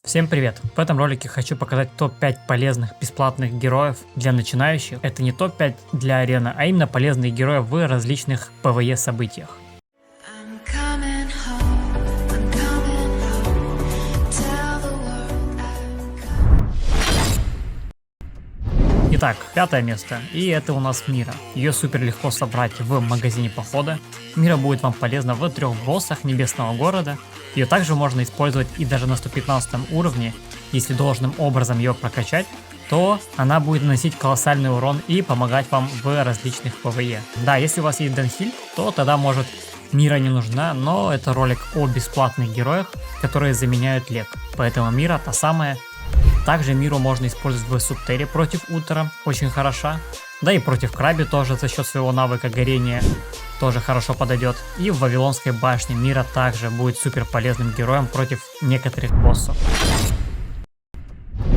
Всем привет! В этом ролике хочу показать топ-5 полезных бесплатных героев для начинающих. Это не топ-5 для арены, а именно полезные герои в различных PvE событиях. I'm coming home, I'm coming home. Tell the world I'm coming. Итак, пятое место, и это у нас Мира. Ее супер легко собрать в магазине похода. Мира будет вам полезна в 3 боссах Небесного города. Ее также можно использовать и даже на 115 уровне. Если должным образом ее прокачать, то она будет наносить колоссальный урон и помогать вам в различных PvE. Да, если у вас есть Денхиль, то тогда может Мира не нужна, но это ролик о бесплатных героях, которые заменяют лек. Поэтому Мира та самая. Также Миру можно использовать в Субтере против Утера, очень хороша. Да и против Краби тоже за счет своего навыка горения тоже хорошо подойдет. И в Вавилонской башне Мира также будет супер полезным героем против некоторых боссов.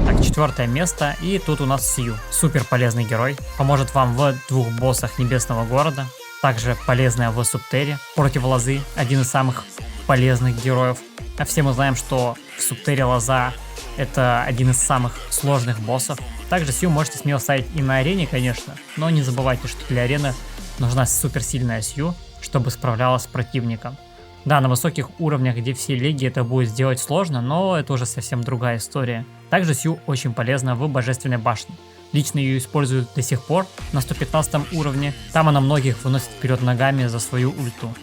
Так, 4 место, и тут у нас Сью. Супер полезный герой, поможет вам в 2 боссах Небесного города. Также полезная в Субтере против Лозы, один из самых полезных героев. А все мы знаем, что в Субтере Лоза это один из самых сложных боссов. Также Сью можете смело ставить и на арене, конечно, но не забывайте, что для арены нужна суперсильная Сью, чтобы справлялась с противником. Да, на высоких уровнях, где все лиги, это будет сделать сложно, но это уже совсем другая история. Также Сью очень полезна в Божественной башне. Лично ее используют до сих пор на 115 уровне. Там она многих выносит вперед ногами за свою ульту.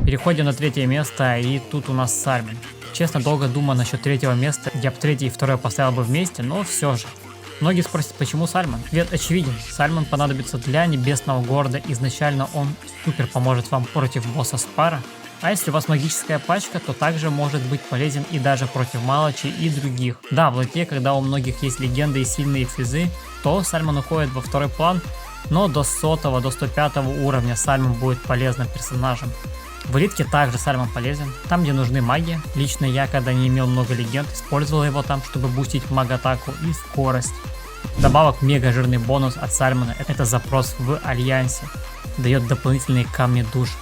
Переходим на 3 место, и тут у нас Сальмин. Честно, долго думал насчет 3 места, я бы 3 и 2 поставил бы вместе, но все же. Многие спросят, почему Сальман? Ответ очевиден. Сальман понадобится для Небесного города. Изначально он супер поможет вам против босса Спара. А если у вас магическая пачка, то также может быть полезен и даже против Малачи и других. Да, в лоте, когда у многих есть легенды и сильные физы, то Сальман уходит во 2 план. Но до 100-го, до 105 уровня Сальман будет полезным персонажем. В элитке также Сальман полезен, там где нужны маги. Лично я, когда не имел много легенд, использовал его там, чтобы бустить маг-атаку и скорость. Добавок мега жирный бонус от Сальмана, это запрос в Альянсе, дает дополнительные камни душ.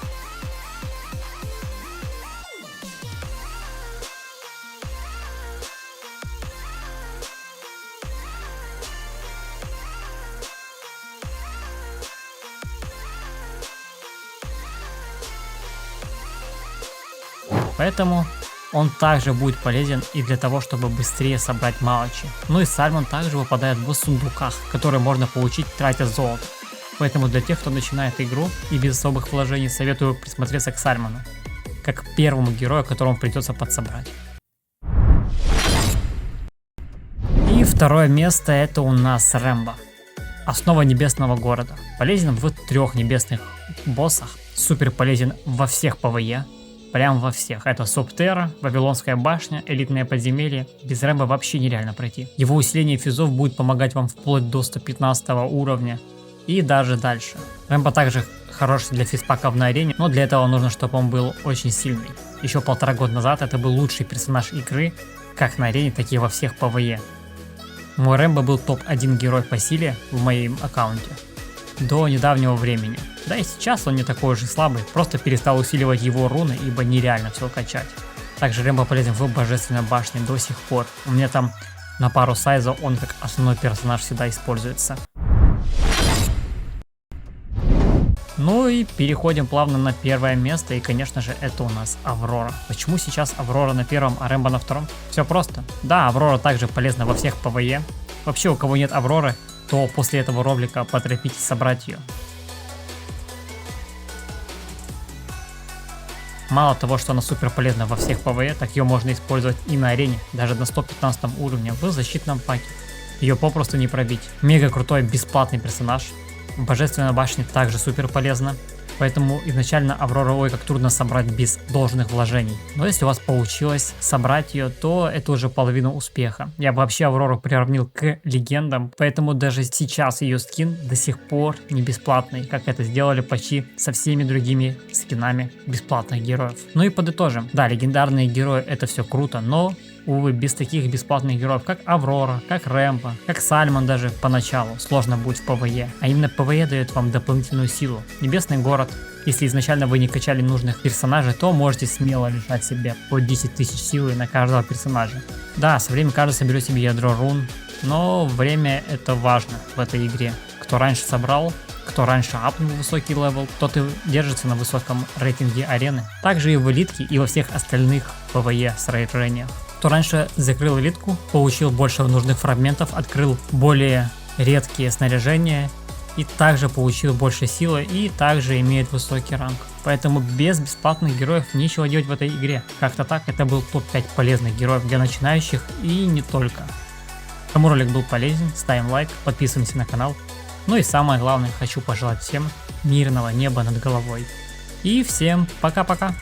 Поэтому он также будет полезен и для того, чтобы быстрее собрать Малачи. Ну и Сальман также выпадает в сундуках, которые можно получить, тратя золото. Поэтому для тех, кто начинает игру и без особых вложений, советую присмотреться к Сальману, как к первому герою, которому придется подсобрать. И 2 место, это у нас Рэмбо. Основа Небесного города. Полезен в 3 небесных боссах. Супер полезен во всех PvE. Прям во всех. Это Субтера, Вавилонская башня, элитное подземелье. Без Рэмбо вообще нереально пройти. Его усиление физов будет помогать вам вплоть до 115 уровня и даже дальше. Рэмбо также хорош для физпаков на арене, но для этого нужно, чтобы он был очень сильный. Еще 1,5 года назад это был лучший персонаж игры, как на арене, так и во всех PvE. Мой Рэмбо был топ-1 герой по силе в моем аккаунте до недавнего времени. Да и сейчас он не такой уж и слабый, просто перестал усиливать его руны, ибо нереально все качать. Также Рэмбо полезен в Божественной башне до сих пор. У меня там на пару сайзов он как основной персонаж всегда используется. Ну и переходим плавно на 1 место, и конечно же это у нас Аврора. Почему сейчас Аврора на 1, а Рэмбо на 2? Все просто. Да, Аврора также полезна во всех PvE. Вообще, у кого нет Авроры, то после этого ролика поторопитесь собрать ее. Мало того, что она супер полезна во всех PvE, так ее можно использовать и на арене, даже на 115 уровне в защитном паке. Ее попросту не пробить. Мега крутой бесплатный персонаж. Божественная башня также супер полезна. Поэтому изначально Аврора ой как трудно собрать без должных вложений. Но если у вас получилось собрать ее, то это уже половина успеха. Я бы вообще Аврору приравнил к легендам, поэтому даже сейчас ее скин до сих пор не бесплатный, как это сделали почти со всеми другими скинами бесплатных героев. Ну и подытожим. Да, легендарные герои это все круто, но Увы, без таких бесплатных героев, как Аврора, как Рэмбо, как Сальмон даже поначалу сложно будет в ПВЕ. А именно ПВЕ дает вам дополнительную силу. Небесный город. Если изначально вы не качали нужных персонажей, то можете смело лишать себе по 10 тысяч силы на каждого персонажа. Да, со временем каждый соберет себе ядро рун, но время это важно в этой игре. Кто раньше собрал, кто раньше апнул высокий левел, тот и держится на высоком рейтинге арены. Также и в элитке, и во всех остальных ПВЕ с рейджением. Кто раньше закрыл элитку, получил больше нужных фрагментов, открыл более редкие снаряжения и также получил больше силы и также имеет высокий ранг. Поэтому без бесплатных героев нечего делать в этой игре. Как-то так, это был топ-5 полезных героев для начинающих и не только. Кому ролик был полезен, ставим лайк, подписываемся на канал. Ну и самое главное, хочу пожелать всем мирного неба над головой. И всем пока-пока.